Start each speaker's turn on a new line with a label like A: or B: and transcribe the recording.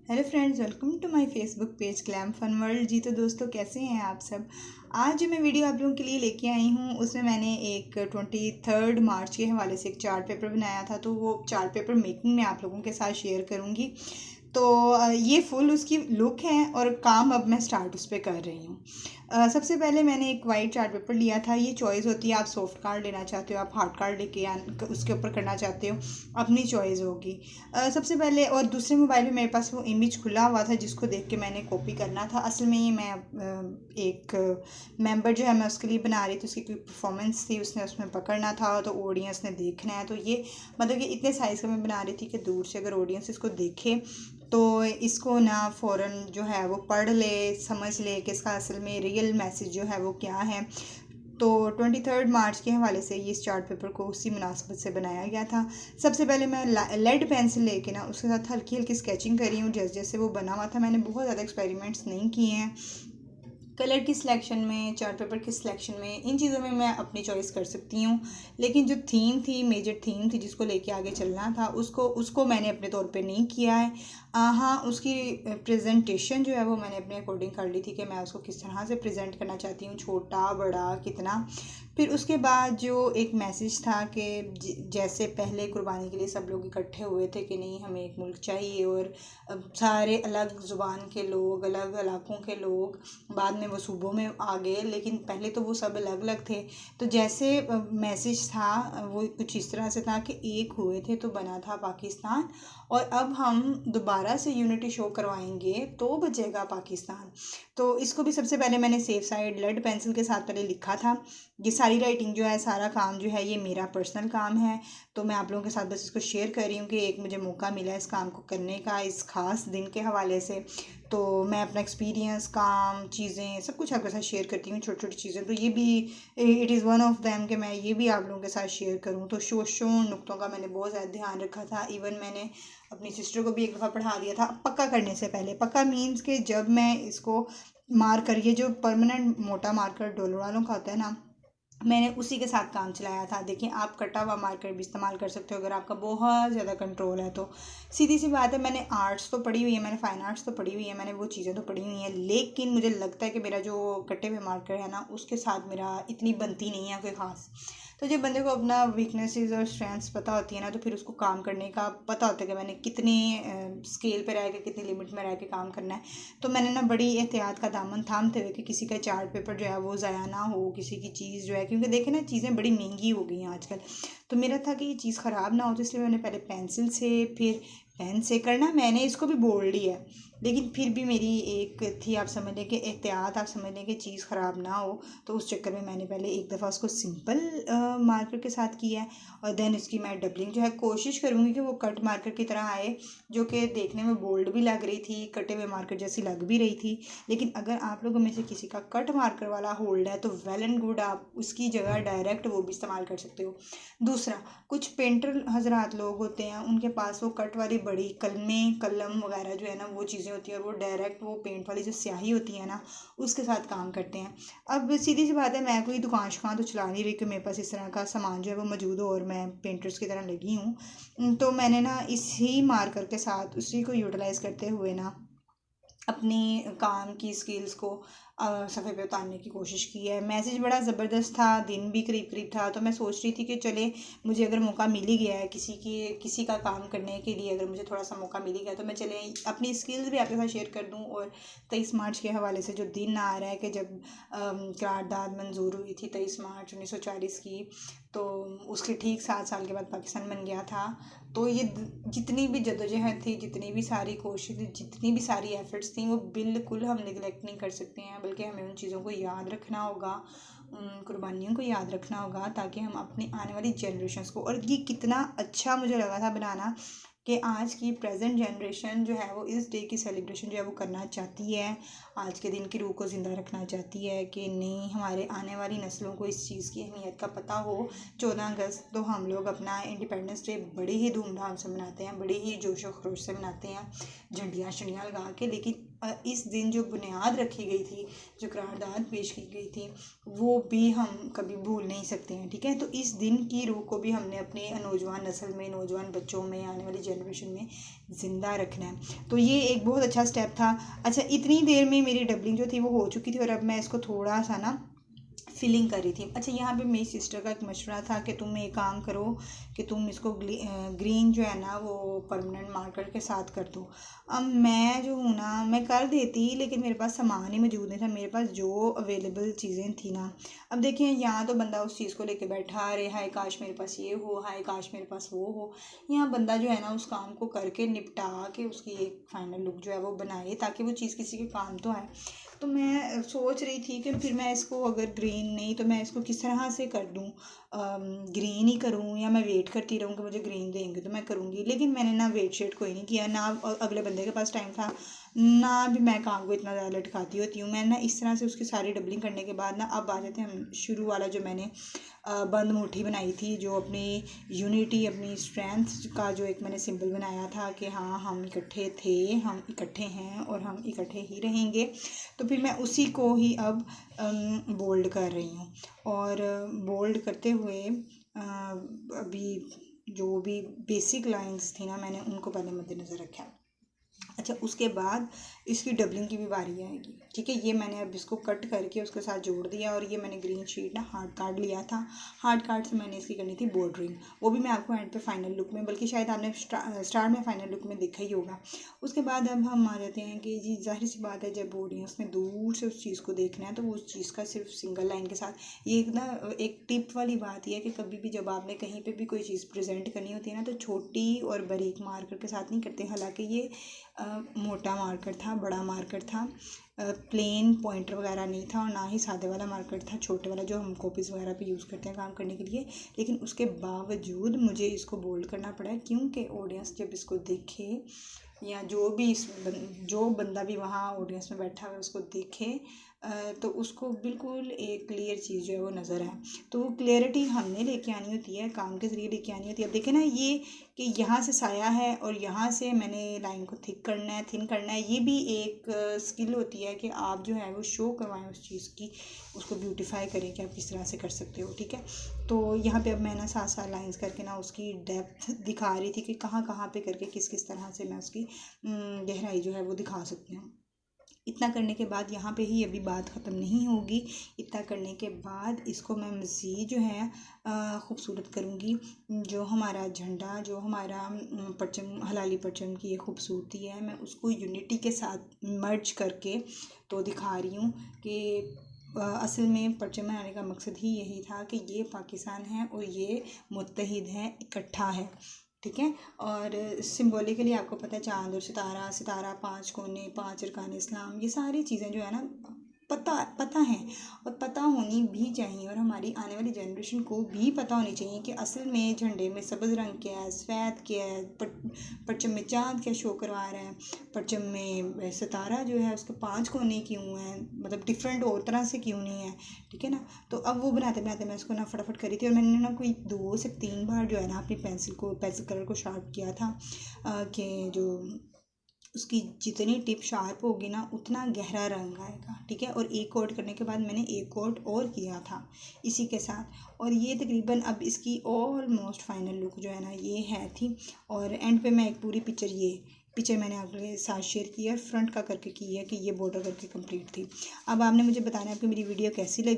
A: Hello friends, welcome to my Facebook page glam fun world. जी तो दोस्तों, कैसे हैं आप सब। आज जो मैं वीडियो आप लोगों के लिए लेके आई हूँ उसमें मैंने एक 23 मार्च के हवाले से एक चार्ट पेपर बनाया था। तो वो चार्ट पेपर मेकिंग मैं आप लोगों के साथ शेयर करूँगी। तो ये फुल उसकी लुक है और काम अब मैं स्टार्ट उस पर कर रही हूँ। सबसे पहले मैंने एक वाइट चार्ट पेपर लिया था। ये चॉइस होती है, आप सॉफ्ट कार्ड लेना चाहते हो, आप हार्ड कार्ड लेके उसके ऊपर करना चाहते हो, अपनी चॉइस होगी। सबसे पहले और दूसरे मोबाइल में मेरे पास वो इमेज खुला हुआ था जिसको देख के मैंने कॉपी करना था। असल में ये मैं एक मेंबर जो है मैं उसके लिए बना रही थी, उसकी कोई परफॉर्मेंस थी, उसने उसमें पकड़ना था तो ऑडियंस ने देखना है। तो ये मतलब कि इतने साइज़ का मैं बना रही थी कि दूर से अगर ऑडियंस इसको देखे तो इसको ना फ़ौरन जो है वो पढ़ ले, समझ ले कि इसका असल में रियल मैसेज जो है वो क्या है। तो 23 मार्च के हवाले से ये इस चार्ट पेपर को उसी मुनासबत से बनाया गया था। सबसे पहले मैं लेड पेंसिल लेके ना उसके साथ हल्की हल्की स्केचिंग करी हूँ जैसे जैसे वो बना हुआ था। मैंने बहुत ज़्यादा एक्सपेरिमेंट्स नहीं किए हैं। कलर की सिलेक्शन में, चार्ट पेपर की सिलेक्शन में, इन चीज़ों में मैं अपनी चॉइस कर सकती हूँ। लेकिन जो थीम थी, मेजर थीम थी जिसको लेके आगे चलना था, उसको उसको मैंने अपने तौर पे नहीं किया है। हाँ, उसकी प्रेजेंटेशन जो है वो मैंने अपने अकॉर्डिंग कर ली थी कि मैं उसको किस तरह से प्रेजेंट करना चाहती हूँ, छोटा बड़ा कितना। फिर उसके बाद जो एक मैसेज था कि जैसे पहले कुर्बानी के लिए सब लोग इकट्ठे हुए थे कि नहीं हमें एक मुल्क चाहिए, और सारे अलग ज़ुबान के लोग, अलग इलाकों के लोग बाद में वो सूबों में आ गए, लेकिन पहले तो वो सब अलग अलग थे। तो जैसे मैसेज था वो कुछ इस तरह से था कि एक हुए थे तो बना था पाकिस्तान, और अब हम दोबारा से यूनिटी शो करवाएंगे तो बचेगा पाकिस्तान। तो इसको भी सबसे पहले मैंने सेफ साइड लेड पेंसिल के साथ पहले लिखा था। ये सारी राइटिंग जो है, सारा काम जो है, ये मेरा पर्सनल काम है। तो मैं आप लोगों के साथ बस इसको शेयर कर रही हूँ कि एक मुझे मौका मिला इस काम को करने का इस ख़ास दिन के हवाले से। तो मैं अपना एक्सपीरियंस, काम, चीज़ें सब कुछ आपके साथ शेयर करती हूँ, छोटी छोटी चीज़ें। तो ये भी it is one of them कि मैं ये भी आप लोगों के साथ शेयर करूँ। तो शोशों नुक्तों का मैंने बहुत ज़्यादा ध्यान रखा था। इवन मैंने अपनी सिस्टर को भी एक दफ़ा पढ़ा दिया था पक्का करने से पहले। पक्का मीन्स कि जब मैं इसको मार्कर, ये जो परमानेंट मोटा मार्कर डॉलर वालों का होता है ना, मैंने उसी के साथ काम चलाया था। देखिए, आप कटा हुआ मार्कर भी इस्तेमाल कर सकते हो अगर आपका बहुत ज़्यादा कंट्रोल है तो। सीधी सी बात है, मैंने आर्ट्स तो पढ़ी हुई है, मैंने फाइन आर्ट्स तो पढ़ी हुई है, मैंने वो चीज़ें तो पढ़ी हुई हैं, लेकिन मुझे लगता है कि मेरा जो कटे हुए मार्कर है ना उसके साथ मेरा इतनी बनती नहीं है कोई ख़ास। तो जब बंदे को अपना वीकनेसेस और स्ट्रेंथ्स पता होती है ना, तो फिर उसको काम करने का पता होता है कि मैंने कितने स्केल पे रह के, कितनी लिमिट में रह के काम करना है। तो मैंने ना बड़ी एहतियात का दामन थामते हुए कि किसी का चार्ट पेपर जो है वो ज़ाया ना हो, किसी की चीज़ जो है, क्योंकि देखें ना चीज़ें बड़ी महंगी हो गई हैं आजकल। तो मेरा था कि ये चीज़ ख़राब ना हो, तो इसलिए मैंने पहले पेंसिल से, फिर पेन से करना। मैंने इसको भी बोल्ड ही है, लेकिन फिर भी मेरी एक थी, आप समझ लें कि एहतियात, आप समझ लें कि चीज़ ख़राब ना हो। तो उस चक्कर में मैंने पहले एक दफ़ा उसको सिंपल मार्कर के साथ किया है, और देन इसकी मैं डबलिंग जो है कोशिश करूँगी कि वो कट मार्कर की तरह आए, जो कि देखने में बोल्ड भी लग रही थी, कटे हुए मार्कर जैसी लग भी रही थी। लेकिन अगर आप लोगों में से किसी का कट मार्कर वाला होल्ड है तो वेल एंड गुड, आप उसकी जगह डायरेक्ट वो भी इस्तेमाल कर सकते हो। दूसरा, कुछ पेंटर हजरात लोग होते हैं, उनके पास वो कट वाली बड़ी कलमें, कलम वगैरह जो है ना वो चीज़ें होती हैं, और वो डायरेक्ट वो पेंट वाली जो स्याही होती है ना उसके साथ काम करते हैं। अब सीधी सी बात है, मैं कोई दुकान शुकान तो चला नहीं रही कि मेरे पास इस तरह का सामान जो है वो मौजूद हो और मैं पेंटर्स की तरह लगी हूँ। तो मैंने ना इसी मार्कर के साथ उसी को यूटिलाइज़ करते हुए ना अपनी काम की स्किल्स को सफ़े पे उतारने की कोशिश की है। मैसेज बड़ा ज़बरदस्त था, दिन भी करीब करीब था। तो मैं सोच रही थी कि चले, मुझे अगर मौका मिल ही गया है किसी का काम करने के लिए, अगर मुझे थोड़ा सा मौका मिल ही गया तो मैं चले अपनी स्किल्स भी आपके साथ शेयर कर दूं। और 23 मार्च के हवाले से जो दिन आ रहा है कि जब करारदाद मंजूर हुई थी 23 मार्च 1940 की, तो उसके ठीक 7 साल के बाद पाकिस्तान बन गया था। तो ये जितनी भी जदोजहद थी, जितनी भी सारी कोशिश थी, जितनी भी सारी एफर्ट्स थी, वो बिल्कुल हम निगलेक्ट नहीं कर सकते हैं, बल्कि हमें उन चीज़ों को याद रखना होगा, उन कुर्बानियों को याद रखना होगा, ताकि हम अपनी आने वाली जनरेशन्स को। और ये कितना अच्छा मुझे लगा था बनाना कि आज की प्रेजेंट जनरेशन जो है वो इस डे की सेलिब्रेशन जो है वो करना चाहती है, आज के दिन की रूह को ज़िंदा रखना चाहती है कि नहीं, हमारे आने वाली नस्लों को इस चीज़ की अहमियत का पता हो। 14 अगस्त तो हम लोग अपना इंडिपेंडेंस डे बड़ी ही धूमधाम से मनाते हैं, बड़ी ही जोशो खरोश से मनाते हैं, झंडियाँ शंडियाँ लगा के। लेकिन इस दिन जो बुनियाद रखी गई थी, जो करारदाद पेश की गई थी, वो भी हम कभी भूल नहीं सकते हैं। ठीक है, तो इस दिन की रूह को भी हमने अपनी नौजवान नस्ल में, नौजवान बच्चों में, आने वाली जनरेशन में ज़िंदा रखना है। तो ये एक बहुत अच्छा स्टेप था। अच्छा, इतनी देर में मेरी डबलिंग जो थी वो हो चुकी थी और अब मैं इसको थोड़ा सा ना फिलिंग कर रही थी। अच्छा, यहाँ पे मेरी सिस्टर का एक मशवरा था कि तुम एक काम करो कि तुम इसको ग्रीन जो है ना वो परमानेंट मार्कर के साथ कर दो। अब मैं जो हूँ ना, मैं कर देती, लेकिन मेरे पास सामान ही मौजूद नहीं था, मेरे पास जो अवेलेबल चीज़ें थी ना। अब देखिए, यहाँ तो बंदा उस चीज़ को लेके बैठा, अरे हाय काश मेरे पास ये हो, हाय काश मेरे पास वो हो। यहाँ बंदा जो है ना उस काम को करके निपटा के उसकी एक फाइनल लुक जो है वो बनाए, ताकि वो चीज़ किसी के काम तो आए। तो मैं सोच रही थी कि फिर मैं इसको, अगर ग्रीन नहीं तो मैं इसको किस तरह से कर दूँ, ग्रीन ही करूँ या मैं वेट करती रहूँ कि मुझे ग्रीन देंगे तो मैं करूँगी। लेकिन मैंने ना वेट शेट कोई नहीं किया, ना अगले बंदे के पास टाइम था, ना भी मैं काम को इतना ज़्यादा लटकाती होती हूँ। मैं ना इस तरह से उसकी सारी डबलिंग करने के बाद ना अब आ जाते हैं हम शुरू वाला जो मैंने बंद मुट्ठी बनाई थी, जो अपनी यूनिटी, अपनी स्ट्रेंथ का जो एक मैंने सिंबल बनाया था कि हाँ हम इकट्ठे थे, हम इकट्ठे हैं और हम इकट्ठे ही रहेंगे। तो फिर मैं उसी को ही अब बोल्ड कर रही हूँ। और बोल्ड करते हुए अभी जो भी बेसिक लाइंस थी ना, मैंने उनको पहले मद्देनज़र रखा। अच्छा, उसके बाद इसकी डबलिंग की भी बारी आएगी। ठीक है, ये मैंने अब इसको कट करके उसके साथ जोड़ दिया और ये मैंने ग्रीन शीट ना हार्ड कार्ड लिया था। हार्ड कार्ड से मैंने इसकी करनी थी बॉर्डरिंग, वो भी मैं आपको एंड पे फाइनल लुक में, बल्कि शायद आपने स्टार्ट में फाइनल लुक में देखा ही होगा। उसके बाद अब हम आ जाते हैं कि जी जाहिर सी बात है, जब ऑडियंस में दूर से उस चीज़ को देखना है तो वो उस चीज़ का सिर्फ सिंगल लाइन के साथ, ये ना एक टिप वाली बात यह है कि कभी भी जब आपने कहीं पर भी कोई चीज़ प्रेजेंट करनी होती है ना, तो छोटी और बारीक मार्कर के साथ नहीं करते। हालांकि ये मोटा मार्कर था, बड़ा मार्कर था, प्लेन पॉइंटर वगैरह नहीं था और ना ही सादे वाला मार्कर था, छोटे वाला जो हम कॉपीज़ वगैरह पे यूज़ करते हैं काम करने के लिए। लेकिन उसके बावजूद मुझे इसको बोल्ड करना पड़ा, क्योंकि ऑडियंस जब इसको देखे या जो भी जो बंदा भी वहाँ ऑडियंस में बैठा हुआ है उसको देखे, तो उसको बिल्कुल एक क्लियर चीज़ जो है वो नज़र आए। तो वो क्लियरिटी हमने लेके आनी होती है, काम के ज़रिए लेके आनी होती है। अब देखें ना, ये कि यहाँ से साया है और यहाँ से मैंने लाइन को थिक करना है, थिन करना है, ये भी एक स्किल होती है कि आप जो है वो शो करवाएं उस चीज़ की, उसको ब्यूटीफाई करें कि आप किस तरह से कर सकते हो। ठीक है, तो यहाँ पे अब मैं ना साथ साथ लाइंस करके ना उसकी डेप्थ दिखा रही थी कि कहाँ कहाँ पे करके किस किस तरह से मैं उसकी गहराई जो है वो दिखा सकती हूँ। इतना करने के बाद यहाँ पे ही अभी बात ख़त्म नहीं होगी। इतना करने के बाद इसको मैं मज़ीद जो है ख़ूबसूरत करूँगी। जो हमारा झंडा, जो हमारा परचम, हलाली परचम की ये खूबसूरती है, मैं उसको यूनिटी के साथ मर्ज करके तो दिखा रही हूँ कि असल में परचम बनाने का मकसद ही यही था कि ये पाकिस्तान है और ये मुत्तहिद है, इकट्ठा है। ठीक है, और सिम्बॉलिकली आपको पता है चाँद और सितारा, सितारा 5 कोने, 5 अरकान इस्लाम, ये सारी चीज़ें जो है ना पता है और पता होनी भी चाहिए, और हमारी आने वाली जनरेशन को भी पता होनी चाहिए कि असल में झंडे में सब्ज़ रंग क्या है, सफ़ेद क्या है, परचम में चाँद क्या शो करवा रहा है, परचम में सितारा जो है उसके 5 कोने क्यों हैं, मतलब डिफरेंट और तरह से क्यों नहीं है। ठीक है ना, तो अब वो बनाते बनाते मैं इसको ना फटाफट करी थी और मैंने ना कोई 2 से 3 बार जो है ना अपनी पेंसिल कलर को शार्प किया था कि जो उसकी जितनी टिप शार्प होगी ना उतना गहरा रंग आएगा। ठीक है, और एक कोट करने के बाद मैंने एक कोट और किया था इसी के साथ, और ये तकरीबन अब इसकी ऑलमोस्ट फाइनल लुक जो है ना ये है थी। और एंड पे मैं एक पूरी पिक्चर मैंने आपके साथ शेयर की है, फ्रंट का करके की है कि ये बॉर्डर करके कंप्लीट थी। अब आपने मुझे बताना है आपको मेरी वीडियो कैसी लगी।